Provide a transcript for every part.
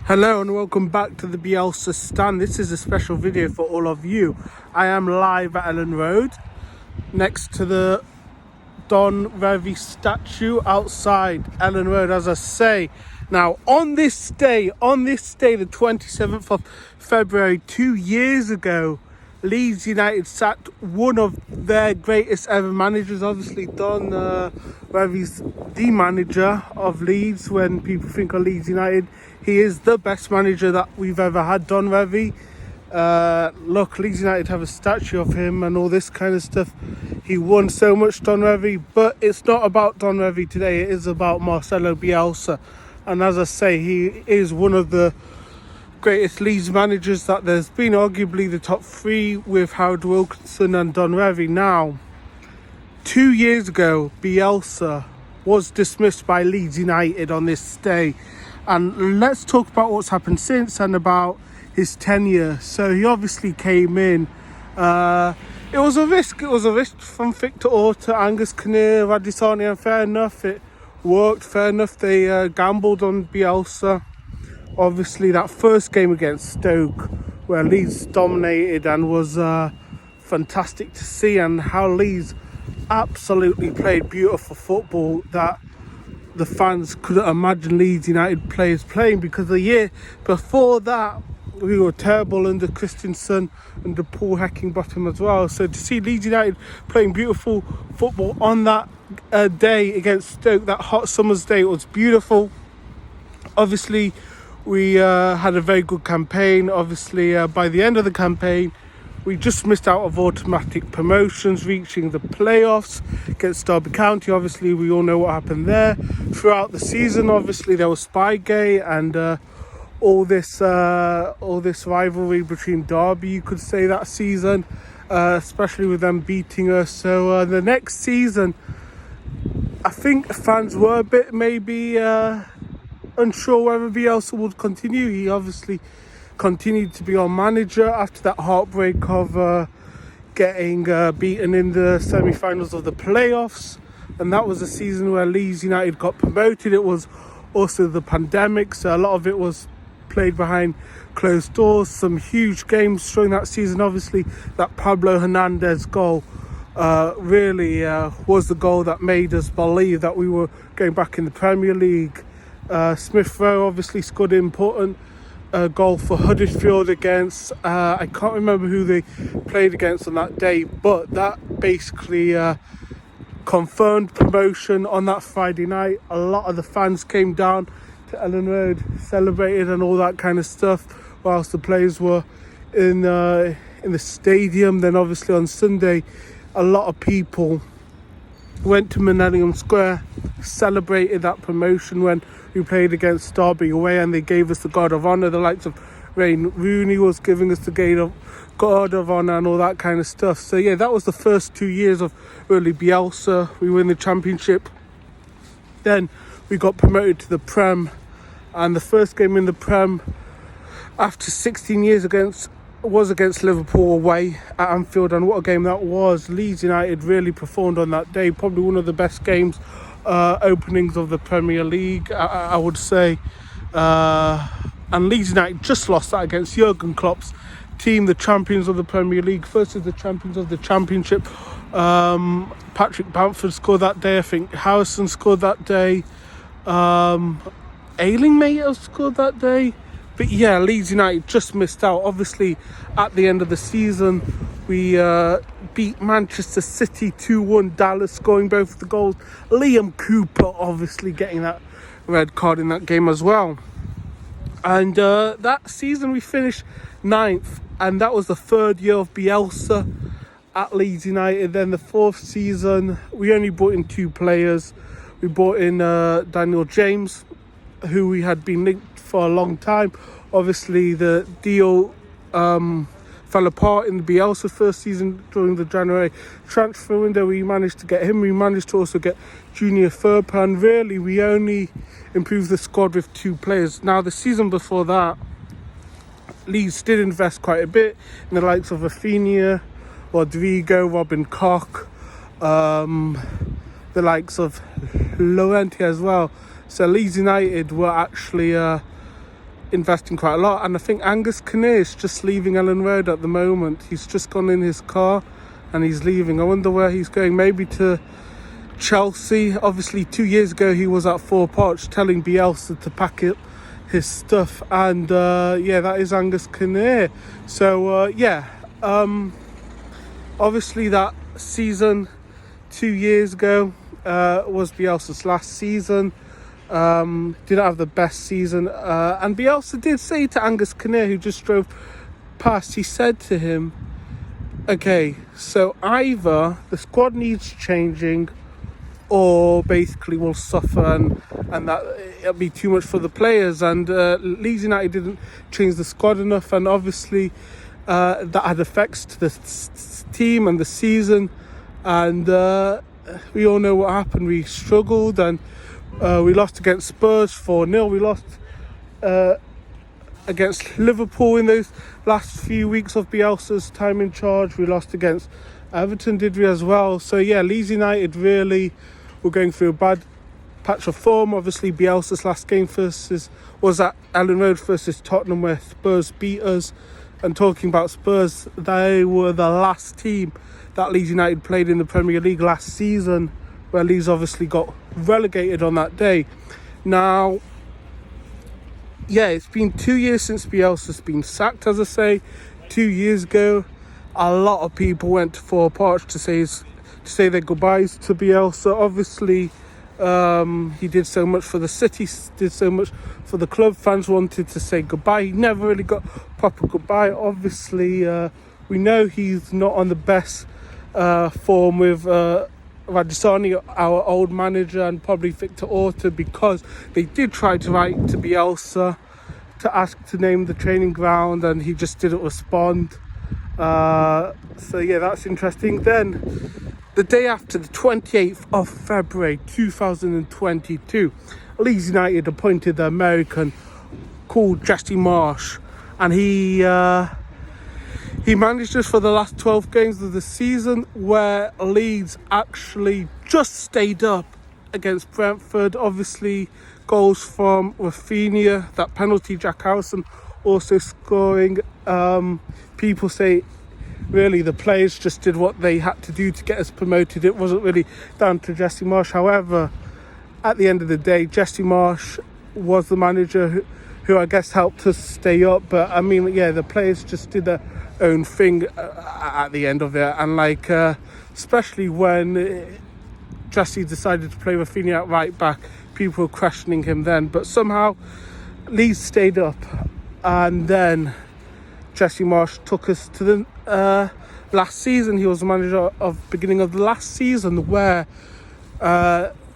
Hello and welcome back to the Bielsa Stand. This is a special video for all of you. I am live at Ellen Road next to the Don Revie statue outside Ellen Road, as I say. Now on this day, the 27th of February, 2 years ago, Leeds United sacked one of their greatest ever managers. Obviously, Don Revie's the manager of Leeds. When people think of Leeds United, he is the best manager that we've ever had, Don Revie. Look, Leeds United have a statue of him and all this kind of stuff. He won so much, Don Revie, but it's not about Don Revie today. It is about Marcelo Bielsa. And as I say, he is one of the greatest Leeds managers that there's been, arguably the top three with Howard Wilkinson and Don Revie. Now, 2 years ago, Bielsa was dismissed by Leeds United on this day. And let's talk about what's happened since and about his tenure. So he obviously came in. It was a risk. It was a risk from Victor Orta, Angus Kinnear, Radisoni, and fair enough, it worked. Fair enough, they gambled on Bielsa. Obviously, that first game against Stoke, where Leeds dominated and was fantastic to see, and how Leeds absolutely played beautiful football that the fans couldn't imagine Leeds United players playing, because the year before that, we were terrible under Christensen, under Paul Heckingbottom as well. So to see Leeds United playing beautiful football on that day against Stoke, that hot summer's day, it was beautiful. Obviously, we had a very good campaign. Obviously, by the end of the campaign, we just missed out of automatic promotions, reaching the playoffs against Derby County. Obviously, we all know what happened there. Throughout the season, obviously, there was Spygate and all this rivalry between Derby, you could say, that season, especially with them beating us. So the next season, I think fans were a bit maybe unsure whether Bielsa would continue. He obviously continued to be our manager after that heartbreak of getting beaten in the semi-finals of the playoffs, and that was a season where Leeds United got promoted. It was also the pandemic, so a lot of it was played behind closed doors. Some huge games during that season. Obviously, that Pablo Hernandez goal really was the goal that made us believe that we were going back in the Premier League. Smith Rowe obviously scored an important goal for Huddersfield against, I can't remember who they played against on that day, but that basically confirmed promotion on that Friday night. A lot of the fans came down to Ellen Road, celebrated and all that kind of stuff, whilst the players were in the stadium. Then obviously on Sunday, a lot of people went to Millennium Square, celebrated that promotion when we played against Derby away, and they gave us the Guard of Honour. The likes of Wayne Rooney was giving us the Guard of Honour and all that kind of stuff. So yeah, that was the first 2 years of really Bielsa. We win the Championship. Then we got promoted to the Prem, and the first game in the Prem after 16 years was against Liverpool away at Anfield, and what a game that was. Leeds United really performed on that day, probably one of the best games openings of the Premier League, I would say. And Leeds United just lost that against Jurgen Klopp's team, the champions of the Premier League versus the champions of the Championship. Patrick Bamford scored that day. I think Harrison scored that day. Ayling may have scored that day. But yeah, Leeds United just missed out. Obviously, at the end of the season, we beat Manchester City 2-1, Dallas scoring both of the goals. Liam Cooper obviously getting that red card in that game as well. And that season we finished 9th, and that was the third year of Bielsa at Leeds United. Then the fourth season, we only brought in 2 players. We brought in Daniel James, who we had been linked for a long time. Obviously, the deal fell apart in the Bielsa first season during the January transfer window. We managed to get him. We managed to also get Junior Firpo, and really we only improved the squad with 2 players. Now, the season before that, Leeds did invest quite a bit in the likes of Rafinha, Rodrigo, Robin Koch, the likes of Llorente as well. So Leeds United were actually investing quite a lot. And I think Angus Kinnear is just leaving Ellen Road at the moment. He's just gone in his car and he's leaving. I wonder where he's going. Maybe to Chelsea. Obviously 2 years ago he was at Four Parch telling Bielsa to pack up his stuff, and yeah, that is Angus Kinnear. So obviously that season 2 years ago was Bielsa's last season. Didn't have the best season, and Bielsa did say to Angus Kinnear, who just drove past, he said to him, okay, so either the squad needs changing or basically we'll suffer, and that it'll be too much for the players. And Leeds United didn't change the squad enough, and obviously that had effects to the team and the season, and we all know what happened. We struggled, and we lost against Spurs 4-0. We lost against Liverpool in those last few weeks of Bielsa's time in charge. We lost against Everton, did we, as well? So yeah, Leeds United really were going through a bad patch of form. Obviously Bielsa's last game was at Ellen Road versus Tottenham, where Spurs beat us. And talking about Spurs, they were the last team that Leeds United played in the Premier League last season, where Leeds obviously got relegated on that day. Now, yeah, it's been 2 years since Bielsa's been sacked, as I say. 2 years ago, a lot of people went to Four Parch to say their goodbyes to Bielsa. Obviously, he did so much for the city, did so much for the club. Fans wanted to say goodbye. He never really got proper goodbye. Obviously, we know he's not on the best form with Radisoni, our old manager, and probably Victor Orta, because they did try to write to Bielsa to ask to name the training ground, and he just didn't respond. So yeah, that's interesting. Then the day after, the 28th of February 2022, Leeds United appointed the American called Jesse Marsch, and he managed us for the last 12 games of the season, where Leeds actually just stayed up against Brentford. Obviously, goals from Rafinha, that penalty, Jack Harrison also scoring. People say really the players just did what they had to do to get us promoted. It wasn't really down to Jesse Marsch. However, at the end of the day, Jesse Marsch was the manager who I guess helped us stay up. But I mean, yeah, the players just did their own thing at the end of it, and especially when Jesse decided to play Rafinha at right back, people were questioning him then. But somehow Leeds stayed up, and then Jesse Marsch took us to the last season. He was the manager of beginning of the last season, where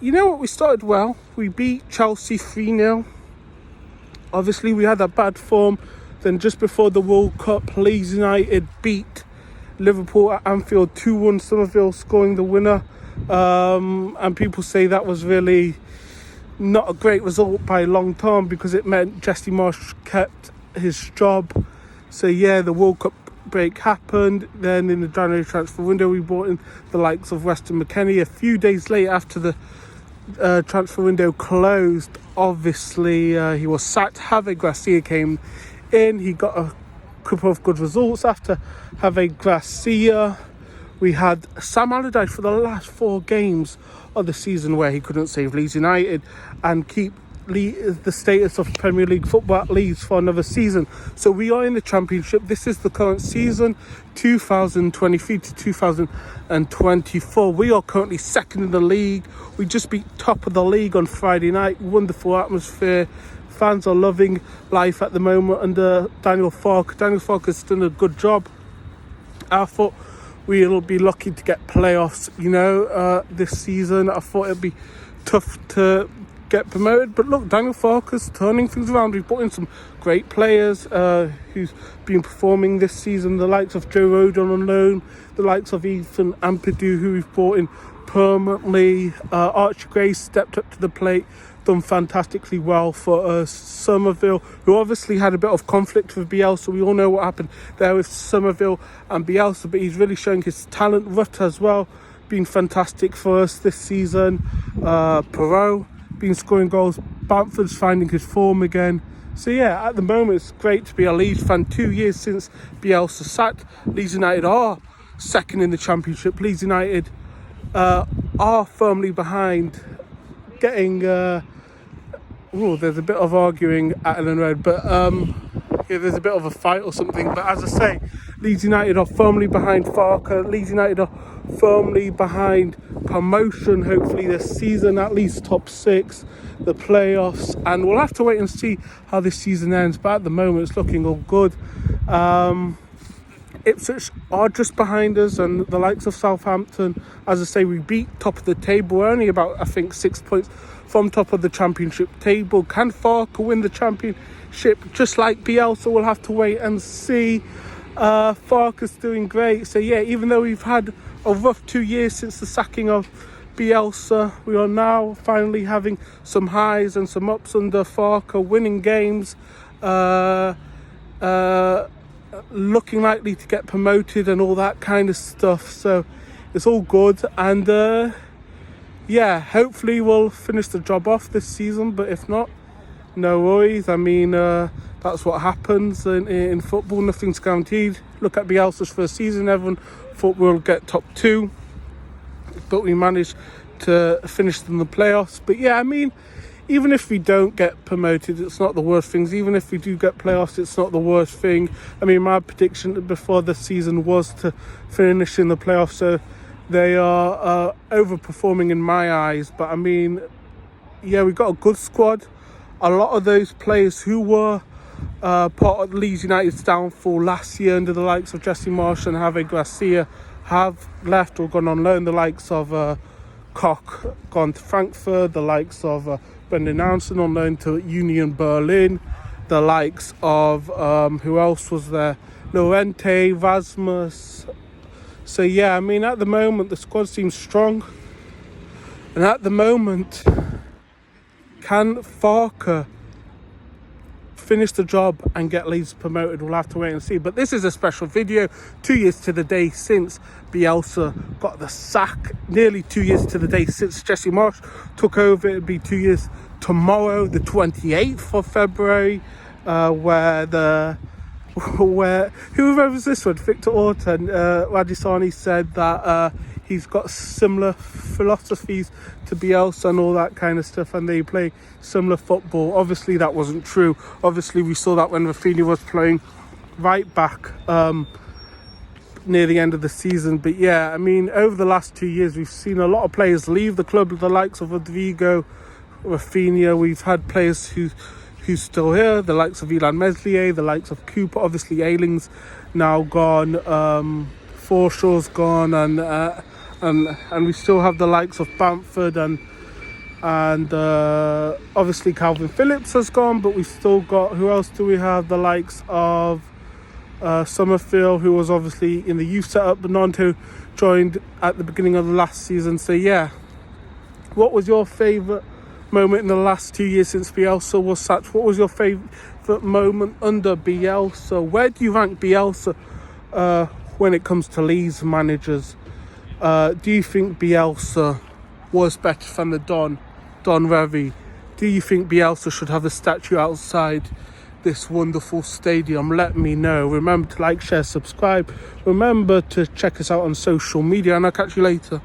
you know what, we started well. We beat Chelsea 3-0. Obviously we had that bad form. Then just before the World Cup, Leeds United beat Liverpool at Anfield 2-1, Somerville scoring the winner. And people say that was really not a great result by a long term, because it meant Jesse Marsch kept his job. So yeah, the World Cup break happened. Then in the January transfer window, we brought in the likes of Weston McKennie. A few days later, after the transfer window closed, obviously he was sacked. Javier Garcia came in. He got a couple of good results. After Javier Garcia, we had Sam Allardyce for the last 4 games of the season, where he couldn't save Leeds United and keep the status of Premier League football at Leeds for another season. So we are in the Championship. This is the current season, 2023 to 2024. We are currently second in the league. We just beat top of the league on Friday night. Wonderful atmosphere. Fans are loving life at the moment under Daniel Farke. Daniel Farke has done a good job. I thought we'll be lucky to get playoffs, this season. I thought it'd be tough to get promoted, but look, Daniel Farke is turning things around. We've brought in some great players who's been performing this season, the likes of Joe Rodon on loan, the likes of Ethan Ampadu, who we've brought in permanently. Archie Gray stepped up to the plate, done fantastically well for us. Somerville, who obviously had a bit of conflict with Bielsa. We all know what happened there with Somerville and Bielsa, but he's really showing his talent. Rutt as well, been fantastic for us this season. Perot been scoring goals. Bamford's finding his form again. So yeah, at the moment it's great to be a Leeds fan. 2 years since Bielsa sacked. Leeds United are second in the Championship. Leeds United are firmly behind getting... there's a bit of arguing at Ellen Road, but yeah, there's a bit of a fight or something. But as I say, Leeds United are firmly behind Farker. Leeds United are firmly behind promotion, hopefully this season, at least top 6, the playoffs. And we'll have to wait and see how this season ends. But at the moment, it's looking all good. Ipswich are just behind us, and the likes of Southampton. As I say, we beat top of the table. We're only about, I think, 6 points from top of the Championship table. Can Farker win the Championship just like Bielsa? We'll have to wait and see. Farker's doing great. So yeah, even though we've had a rough 2 years since the sacking of Bielsa, we are now finally having some highs and some ups under Farker, winning games, looking likely to get promoted and all that kind of stuff. So it's all good. And yeah, hopefully we'll finish the job off this season, but if not, no worries. I mean, that's what happens in football. Nothing's guaranteed. Look at Bielsa's first season. Everyone thought we'll get top 2, but we managed to finish in the playoffs. But yeah, I mean, even if we don't get promoted, it's not the worst things. Even if we do get playoffs, it's not the worst thing. I mean, my prediction before the season was to finish in the playoffs, so they are overperforming in my eyes. But I mean, yeah, we've got a good squad. A lot of those players who were part of Leeds United's downfall last year under the likes of Jesse Marsh and Javier Garcia have left or gone on loan. The likes of Koch gone to Frankfurt, the likes of Brendan Anson on loan to Union Berlin, the likes of who else was there, Llorente, Rasmus. So yeah, I mean, at the moment the squad seems strong, and at the moment, can Farker finish the job and get Leeds promoted? We'll have to wait and see. But this is a special video, 2 years to the day since Bielsa got the sack, nearly 2 years to the day since Jesse Marsh took over. It'll be 2 years tomorrow, the 28th of February, where whoever was this one, Victor Orton, Radisani said that he's got similar philosophies to Bielsa and all that kind of stuff, and they play similar football. Obviously that wasn't true. Obviously we saw that when Rafinha was playing right back near the end of the season. But yeah, I mean, over the last 2 years we've seen a lot of players leave the club, the likes of Rodrigo, Rafinha. We've had players who's still here, the likes of Ilan Meslier, the likes of Cooper. Obviously Ayling's now gone, Forshaw's gone, and we still have the likes of Bamford and obviously Calvin Phillips has gone, but we've still got, who else do we have? The likes of Summerfield, who was obviously in the youth setup, but Nanto joined at the beginning of the last season. So yeah, what was your favourite moment in the last 2 years since Bielsa was sacked? What was your favourite moment under Bielsa? Where do you rank Bielsa when it comes to Leeds managers? Do you think Bielsa was better than the Don Revie? Do you think Bielsa should have a statue outside this wonderful stadium? Let me know. Remember to like, share, subscribe. Remember to check us out on social media, and I'll catch you later.